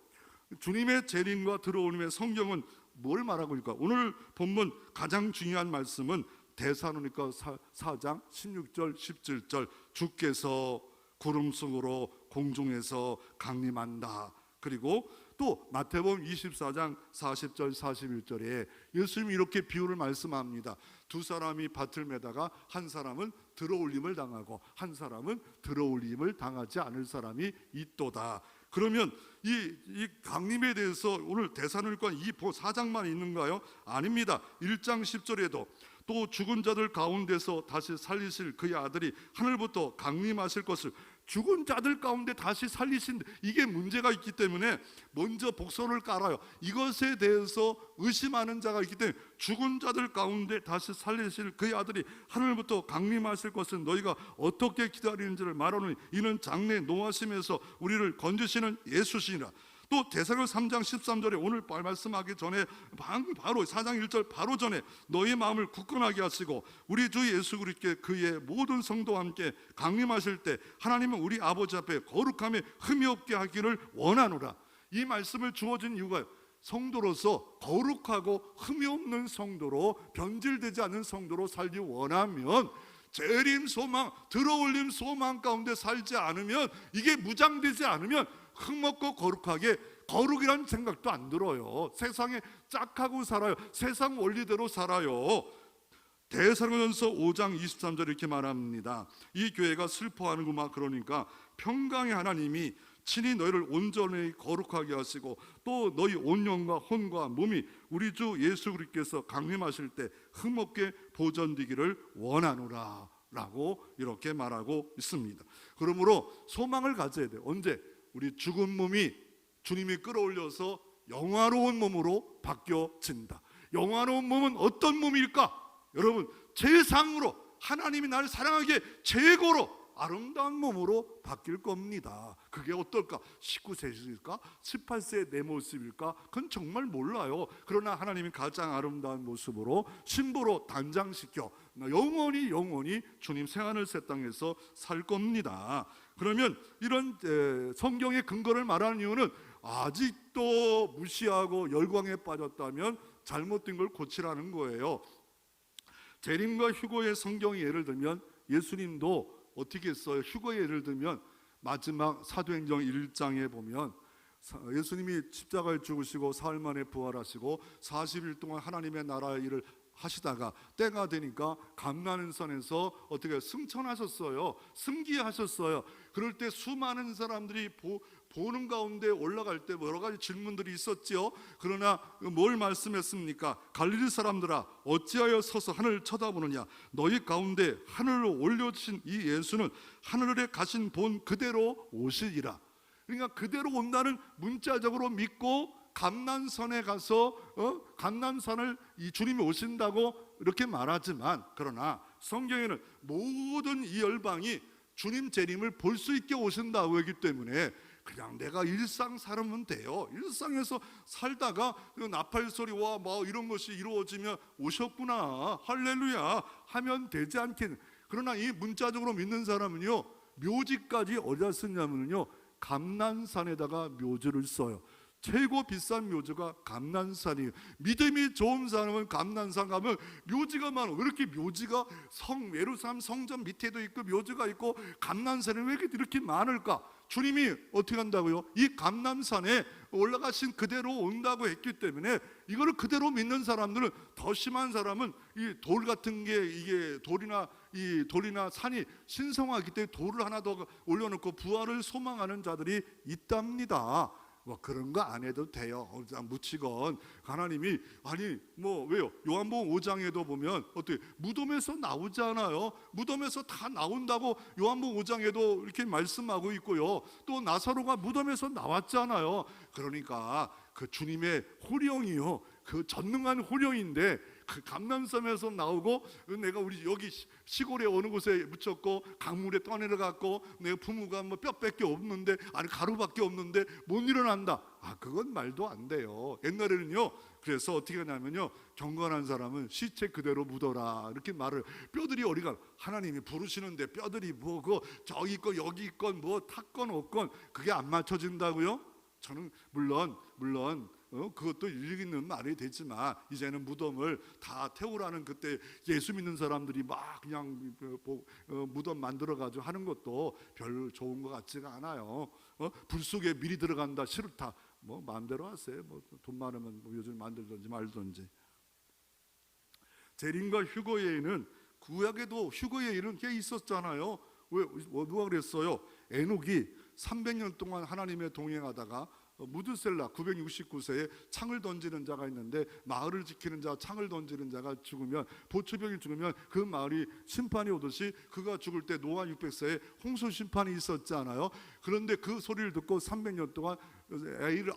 주님의 재림과 들어오림의 성경은 뭘 말하고 있을까? 오늘 본문 가장 중요한 말씀은 데살로니가 4장 16절 17절, 주께서 구름 속으로 공중에서 강림한다. 그리고 또 마태복음 24장 40절 41절에 예수님이 이렇게 비유를 말씀합니다. 두 사람이 밭을 매다가 한 사람은 들어올림을 당하고 한 사람은 들어올림을 당하지 않을 사람이 있도다. 그러면 이 강림에 대해서 오늘 데살로니가 이 4장만 있는가요? 아닙니다. 1장 10절에도 또 죽은 자들 가운데서 다시 살리실 그의 아들이 하늘부터 강림하실 것을, 죽은 자들 가운데 다시 살리신, 이게 문제가 있기 때문에 먼저 복선을 깔아요. 이것에 대해서 의심하는 자가 있기 때문에 죽은 자들 가운데 다시 살리실 그의 아들이 하늘부터 강림하실 것은 너희가 어떻게 기다리는지를 말하노니 이는 장래 노하심에서 우리를 건지시는 예수시니라. 또 데살로니가 3장 13절에 오늘 말씀하기 전에 바로 4장 1절 바로 전에 너희 마음을 굳건하게 하시고 우리 주 예수 그리스도께 그의 모든 성도와 함께 강림하실 때 하나님은 우리 아버지 앞에 거룩함에 흠이 없게 하기를 원하노라. 이 말씀을 주어진 이유가 성도로서 거룩하고 흠이 없는 성도로, 변질되지 않는 성도로 살기 원하면, 재림 소망, 들어올림 소망 가운데 살지 않으면, 이게 무장되지 않으면 흠없고 거룩하게, 거룩이라는 생각도 안 들어요. 세상에 짝하고 살아요. 세상 원리대로 살아요. 데살로니가전서 5장 23절 이렇게 말합니다. 이 교회가 슬퍼하는구만. 그러니까 평강의 하나님이 친히 너희를 온전히 거룩하게 하시고 또 너희 온 영과 혼과 몸이 우리 주 예수 그리스도께서 강림하실 때 흠없게 보존되기를 원하노라 라고 이렇게 말하고 있습니다. 그러므로 소망을 가져야 돼요. 언제? 우리 죽은 몸이 주님이 끌어올려서 영화로운 몸으로 바뀌어진다. 영화로운 몸은 어떤 몸일까? 여러분, 최상으로 하나님이 나를 사랑하기에 최고로 아름다운 몸으로 바뀔 겁니다. 그게 어떨까? 19세일까? 18세의 내 모습일까? 그건 정말 몰라요. 그러나 하나님이 가장 아름다운 모습으로 신부로 단장시켜 영원히 주님 생하늘 새 땅에서 살 겁니다. 그러면 이런 성경의 근거를 말하는 이유는 아직도 무시하고 열광에 빠졌다면 잘못된 걸 고치라는 거예요. 재림과 휴거의 성경의 예를 들면 예수님도 어떻게 했어요? 휴거의 예를 들면 마지막 사도행전 1장에 보면 예수님이 십자가에 죽으시고 사흘 만에 부활하시고 40일 동안 하나님의 나라의 일을 하시다가 때가 되니까 감난산에서 어떻게 승천하셨어요. 승기하셨어요. 그럴 때 수많은 사람들이 보는 가운데 올라갈 때 여러 가지 질문들이 있었죠. 그러나 뭘 말씀했습니까? 갈릴리 사람들아 어찌하여 서서 하늘을 쳐다보느냐? 너희 가운데 하늘로 올려주신 이 예수는 하늘에 가신 본 그대로 오시리라. 그러니까 그대로 온다는 문자적으로 믿고 감난산에 가서 감난산을 이 주님이 오신다고 이렇게 말하지만, 그러나 성경에는 모든 이 열방이 주님 재림을 볼 수 있게 오신다고 하기 때문에 그냥 내가 일상 살면 돼요. 일상에서 살다가 나팔 소리와 뭐 이런 것이 이루어지면 오셨구나 할렐루야 하면 되지 않겠냐. 그러나 이 문자적으로 믿는 사람은요, 묘지까지 어디다 쓰냐면요, 감난산에다가 묘지를 써요. 최고 비싼 묘지가 감난산이에요. 믿음이 좋은 사람은 감난산 가면 묘지가 많아. 왜 이렇게 묘지가 예루살렘 성전 밑에도 있고 묘지가 있고 감난산에 왜 이렇게 많을까? 주님이 어떻게 한다고요? 이 감난산에 올라가신 그대로 온다고 했기 때문에 이거를 그대로 믿는 사람들은, 더 심한 사람은 이 돌 같은 게, 이게 돌이나 산이 신성하기 때문에 돌을 하나 더 올려놓고 부활을 소망하는 자들이 있답니다. 뭐 그런 거 안 해도 돼요. 묻히건 하나님이 왜요? 요한복음 5장에도 보면 어떻게 무덤에서 나오잖아요. 무덤에서 다 나온다고 요한복음 5장에도 이렇게 말씀하고 있고요. 또 나사로가 무덤에서 나왔잖아요. 그러니까 그 주님의 호령이요, 그 전능한 호령인데 그 감람섬에서 나오고 내가 우리 여기 시골에 어느 곳에 묻혔고 강물에 떠내려갔고 내 부모가 뭐 뼈밖에 없는데 아니 가루밖에 없는데 못 일어난다. 그건 말도 안 돼요. 옛날에는요. 그래서 어떻게 하냐면요, 경건한 사람은 시체 그대로 묻어라 이렇게 말을. 뼈들이 어디가, 하나님이 부르시는데 뼈들이 뭐 그거 저기 있건 여기 있건 뭐 탔건 없건 그게 안 맞춰진다고요? 저는 물론 그것도 일리 있는 말이 되지만 이제는 무덤을 다 태우라는, 그때 예수 믿는 사람들이 막 그냥 무덤 만들어가지고 하는 것도 별 좋은 것 같지가 않아요. 불 속에 미리 들어간다, 싫다, 뭐 마음대로 하세요. 뭐 돈 많으면 뭐 요즘 만들든지 말든지. 재림과 휴거의 일은, 구약에도 휴거의 일은 꽤 있었잖아요. 왜 누가 그랬어요? 에녹이 300년 동안 하나님의 동행하다가 무드셀라 969세에 창을 던지는 자가 있는데, 마을을 지키는 자, 창을 던지는 자가 죽으면, 보초병이 죽으면 그 마을이 심판이 오듯이 그가 죽을 때 노아 600세에 홍수 심판이 있었잖아요. 그런데 그 소리를 듣고 300년 동안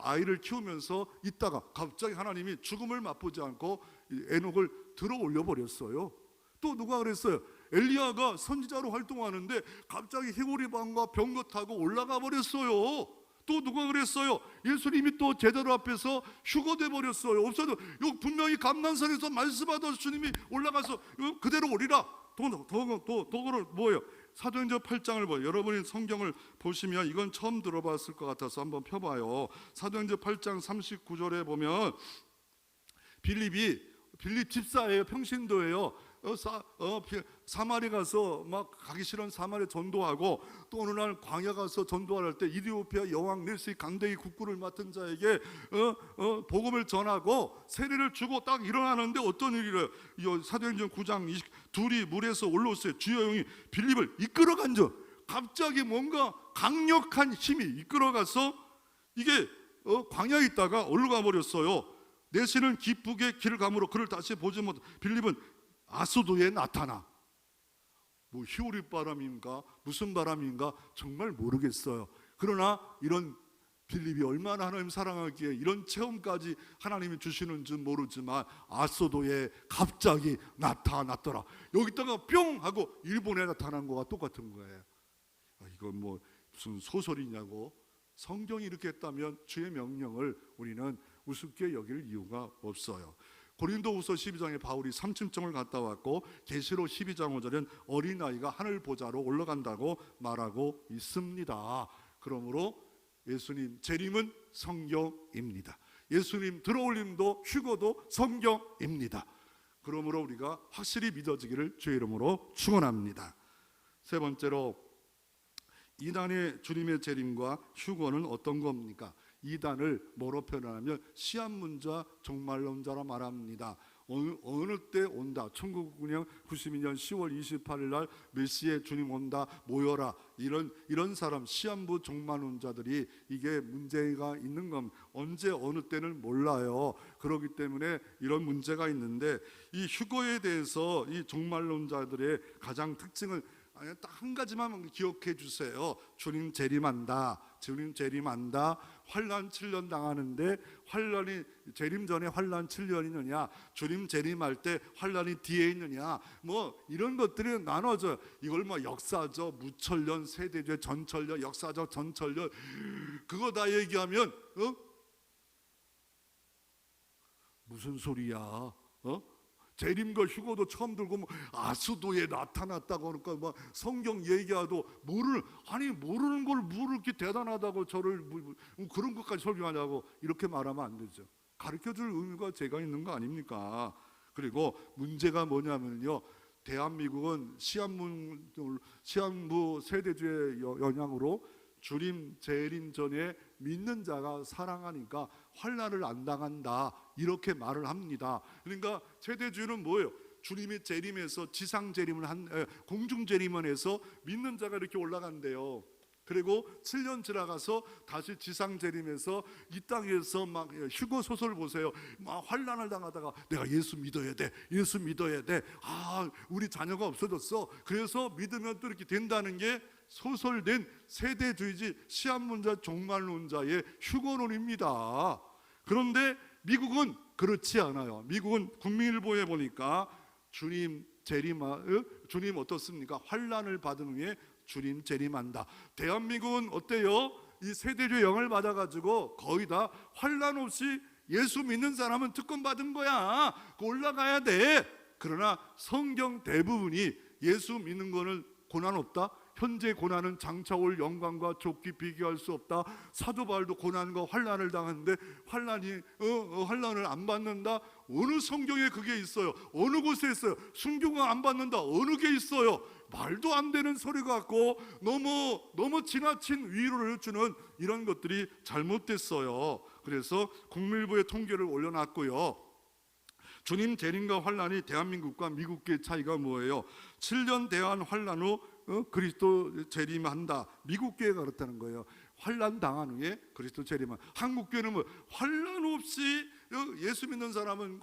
아이를 키우면서 있다가 갑자기 하나님이 죽음을 맛보지 않고 에녹을 들어 올려 버렸어요. 또 누가 그랬어요? 엘리야가 선지자로 활동하는데 갑자기 해골이방과 병거 타고 올라가 버렸어요. 또 누가 그랬어요? 예수님이 또 제자들 앞에서 휴거돼 버렸어요. 없어도 여기 분명히 감난산에서 말씀하던 주님이 올라가서 그대로 오리라. 도그를 뭐예요? 사도행전 8장을 봐요. 여러분이 성경을 보시면 이건 처음 들어봤을 것 같아서 한번 펴봐요. 사도행전 8장 39절에 보면 빌립 집사예요. 평신도예요. 사마리 가서 막 가기 싫은 사마리 전도하고, 또 어느 날 광야 가서 전도할 때 이디오피아 여왕 닐시 강대기 국구를 맡은 자에게 복음을 전하고 세례를 주고 딱 일어나는데 어떤 일이래요? 사도행전 9장 20, 둘이 물에서 올라왔어요. 주여 영이 빌립을 이끌어간 적, 갑자기 뭔가 강력한 힘이 이끌어가서 이게 광야에 있다가 올라가 버렸어요. 내시는 기쁘게 길을 가므로 그를 다시 보지 못. 빌립은 아소도에 나타나. 뭐 히오리 바람인가 무슨 바람인가 정말 모르겠어요. 그러나 이런 빌립이 얼마나 하나님 사랑하기에 이런 체험까지 하나님이 주시는지 모르지만 아소도에 갑자기 나타났더라. 여기다가 뿅 하고 일본에 나타난 거와 똑같은 거예요. 이건 뭐 무슨 소설이냐고. 성경이 이렇게 했다면 주의 명령을 우리는 우습게 여길 이유가 없어요. 고린도후서 12장에 바울이 삼층정을 갔다 왔고, 계시록 12장 5절은 어린아이가 하늘 보좌로 올라간다고 말하고 있습니다. 그러므로 예수님 재림은 성경입니다. 예수님 들어올림도 휴거도 성경입니다. 그러므로 우리가 확실히 믿어지기를 주의 이름으로 축원합니다. 세 번째로, 이단의 주님의 재림과 휴거는 어떤 겁니까? 이단을 뭐로 표현하냐면 시한문자, 종말론자라 말합니다. 어느 때 온다. 1992년 10월 28일 날 메시의 주님 온다, 모여라. 이런 사람, 시한부 종말론자들이 이게 문제가 있는 겁니다. 언제 어느 때는 몰라요. 그렇기 때문에 이런 문제가 있는데, 이 휴거에 대해서 이 종말론자들의 가장 특징은 딱 한 가지만 기억해 주세요. 주님 재림한다. 주님 재림한다. 환난 7년 당하는데, 환난이 재림 전에 환난 7년이느냐, 주님 재림할 때 환난이 뒤에 있느냐, 뭐 이런 것들이 나눠져요. 이걸 뭐 역사적, 무천년, 세대적, 전천년, 역사적, 전천년, 그거 다 얘기하면 무슨 소리야? 재림과 휴거도 처음 들고 뭐 아수도에 나타났다고 하니까 뭐 성경 얘기하도 모르는 걸 이렇게 대단하다고 저를 그런 것까지 설교하냐고 이렇게 말하면 안 되죠. 가르쳐줄 의무가 제가 있는 거 아닙니까? 그리고 문제가 뭐냐면요, 대한민국은 시한부 세대주의 영향으로 주님 재림 전에 믿는 자가 사랑하니까 환난을 안 당한다, 이렇게 말을 합니다. 그러니까 세대주의는 뭐예요? 주님이 재림해서 지상 재림을 공중 재림을 해서 믿는 자가 이렇게 올라간대요. 그리고 7년 지나가서 다시 지상 재림해서 이 땅에서 막 휴거 소설 보세요. 막 환난을 당하다가 내가 예수 믿어야 돼, 예수 믿어야 돼. 우리 자녀가 없어졌어. 그래서 믿으면 또 이렇게 된다는 게 소설된 세대주의지 시한문자 종말론자의 휴거론입니다. 그런데 미국은 그렇지 않아요. 미국은 국민일보에 보니까 주님 주님 어떻습니까? 환난을 받은 후에 주님 재림한다. 대한민국은 어때요? 이 세대주의 영을 받아가지고 거의 다 환난 없이 예수 믿는 사람은 특권 받은 거야. 올라가야 돼. 그러나 성경 대부분이 예수 믿는 거는 고난 없다. 현재 고난은 장차 올 영광과 좋게 비교할 수 없다. 사도 바울도 고난과 환난을 당하는데 환난을 안 받는다. 어느 성경에 그게 있어요? 어느 곳에 있어요? 순교가 안 받는다. 어느 게 있어요? 말도 안 되는 소리 같고 너무 지나친 위로를 주는 이런 것들이 잘못됐어요. 그래서 국민일보에 통계를 올려놨고요. 주님 재림과 환난이 대한민국과 미국의 차이가 뭐예요? 7년 대한 환난 후 그리스도 재림한다. 미국 교회가 그렇다는 거예요. 환난 당한 후에 그리스도 재림한. 한국 교회는 뭐 환난 없이 예수 믿는 사람은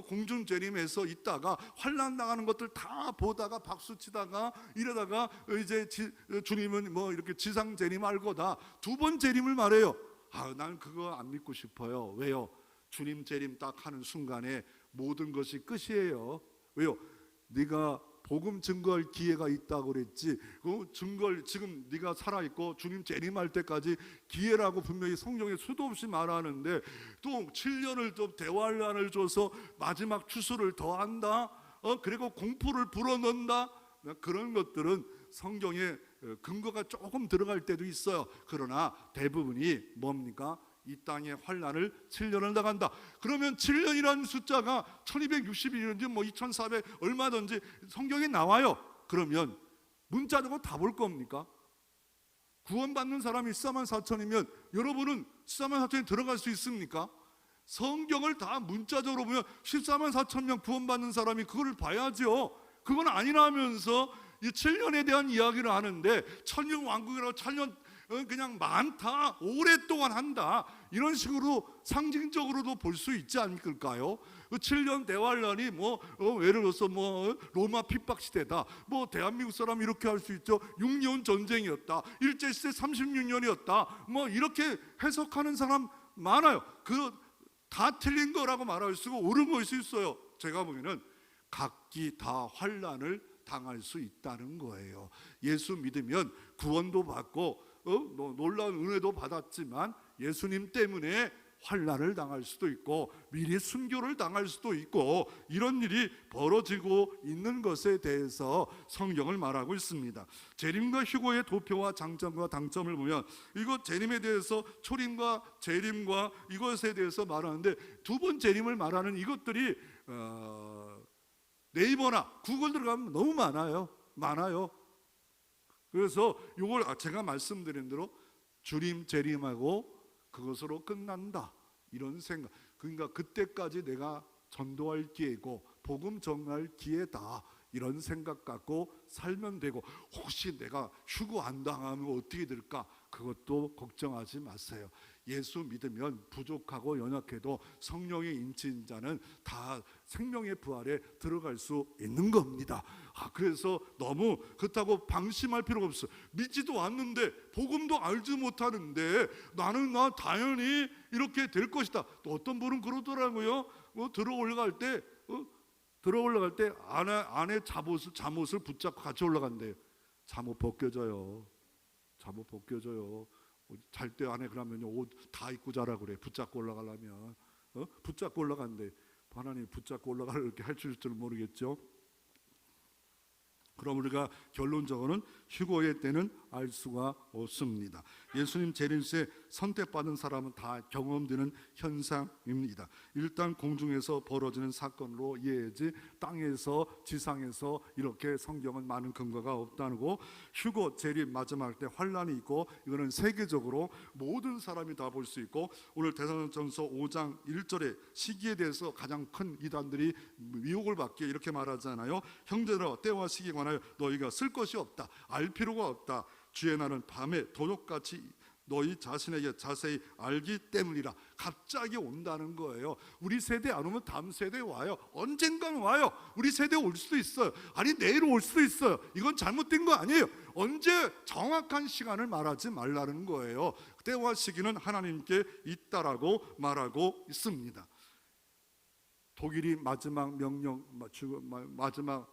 공중 재림해서 있다가 환난 당하는 것들 다 보다가 박수 치다가 이러다가 이제 주님은 뭐 이렇게 지상 재림할 거다. 두 번 재림을 말해요. 난 그거 안 믿고 싶어요. 왜요? 주님 재림 딱 하는 순간에 모든 것이 끝이에요. 왜요? 네가 복음 증거할 기회가 있다고 그랬지. 그 증거를 지금 네가 살아있고 주님 재림할 때까지 기회라고 분명히 성경에 수도 없이 말하는데 또 7년을 또 대환란을 줘서 마지막 추수를 더한다. 그리고 공포를 불어넣는다. 그런 것들은 성경에 근거가 조금 들어갈 때도 있어요. 그러나 대부분이 뭡니까? 이 땅의 환난을 7년을 당한다. 그러면 7년이라는 숫자가 1261년인지 뭐 2400 얼마든지 성경에 나와요. 그러면 문자적으로 다 볼 겁니까? 구원받는 사람이 14,4천이면 여러분은 14,4천에 들어갈 수 있습니까? 성경을 다 문자적으로 보면 14,4천명 구원받는 사람이 그걸 봐야죠. 그건 아니라면서 이 7년에 대한 이야기를 하는데 천년 왕국이라고 7년 그냥 많다, 오랫동안 한다, 이런 식으로 상징적으로도 볼 수 있지 않을까요? 7년 대환란이 예를 들어서 로마 핍박 시대다, 대한민국 사람 이렇게 할 수 있죠. 6년 전쟁이었다, 일제시대 36년이었다, 이렇게 해석하는 사람 많아요. 그 다 틀린 거라고 말할 수가 옳은 것이 있어요. 제가 보기에는 각기 다 환란을 당할 수 있다는 거예요. 예수 믿으면 구원도 받고 놀라운 은혜도 받았지만 예수님 때문에 환난을 당할 수도 있고 미리 순교를 당할 수도 있고 이런 일이 벌어지고 있는 것에 대해서 성경을 말하고 있습니다. 재림과 휴거의 도표와 장점과 당점을 보면 이거 재림에 대해서 초림과 재림과 이것에 대해서 말하는데 두 번 재림을 말하는 이것들이 네이버나 구글 들어가면 너무 많아요. 그래서 이걸 제가 말씀드린 대로 주님 재림하고 그것으로 끝난다 이런 생각. 그러니까 그때까지 내가 전도할 기회고 복음 전할 기회다 이런 생각 갖고 살면 되고, 혹시 내가 휴거 안 당하면 어떻게 될까 그것도 걱정하지 마세요. 예수 믿으면 부족하고 연약해도 성령의 인치인 자는 다 생명의 부활에 들어갈 수 있는 겁니다. 그래서 너무 그렇다고 방심할 필요가 없어요. 믿지도 않는데 복음도 알지 못하는데 나는 당연히 이렇게 될 것이다. 또 어떤 분은 그러더라고요. 들어 올라갈 때 안에 잠옷을 붙잡고 같이 올라간대요. 잠옷 벗겨져요. 잘 때 안에 그러면 옷 다 입고 자라 그래. 붙잡고 올라가려면 붙잡고 올라간대. 하나님 붙잡고 올라가려 이렇게 할 줄 모르겠죠. 그럼 우리가 결론적으로는 휴거의 때는 알 수가 없습니다. 예수님 재림 시에 선택받은 사람은 다 경험되는 현상입니다. 일단 공중에서 벌어지는 사건으로 이해해야지 땅에서 지상에서 이렇게 성경은 많은 근거가 없다고. 휴거 재림 마지막 때 환란이 있고 이거는 세계적으로 모든 사람이 다 볼 수 있고, 오늘 데살로니가전서 5장 1절에 시기에 대해서 가장 큰 이단들이 미혹을 받기에 이렇게 말하잖아요. 형제들아 때와 시기에 관하여 너희가 쓸 것이 없다, 알 필요가 없다. 주의 날은 밤에 도둑같이 너희 자신에게 자세히 알기 때문이라. 갑자기 온다는 거예요. 우리 세대 안 오면 다음 세대 와요. 언젠간 와요. 우리 세대 올 수도 있어요. 아니 내일 올 수도 있어요. 이건 잘못된 거 아니에요. 언제 정확한 시간을 말하지 말라는 거예요. 때와 시기는 하나님께 있다라고 말하고 있습니다. 독일이 마지막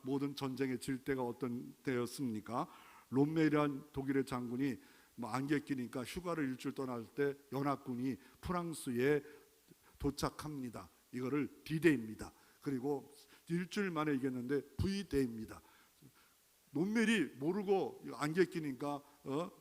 모든 전쟁에 질 때가 어떤 때였습니까? 롬메이라는 독일의 장군이 안개 끼니까 휴가를 일주일 떠날 때 연합군이 프랑스에 도착합니다. 이거를 D-Day입니다. 그리고 일주일 만에 이겼는데 V-Day입니다. 롬멜이 모르고 안개 끼니까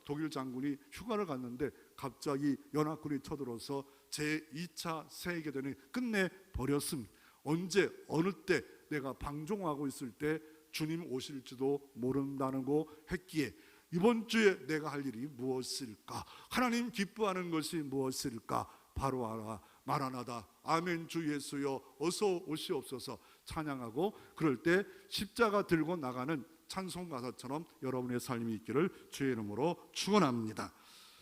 독일 장군이 휴가를 갔는데 갑자기 연합군이 쳐들어서 제2차 세계대전을 끝내버렸습니다. 언제 어느 때 내가 방종하고 있을 때 주님 오실지도 모른다고 했기에 이번 주에 내가 할 일이 무엇일까? 하나님 기뻐하는 것이 무엇일까? 바로 알아. 마라나다. 아멘 주 예수여 어서 오시옵소서 찬양하고 그럴 때 십자가 들고 나가는 찬송 가사처럼 여러분의 삶이 있기를 주의 이름으로 축원합니다.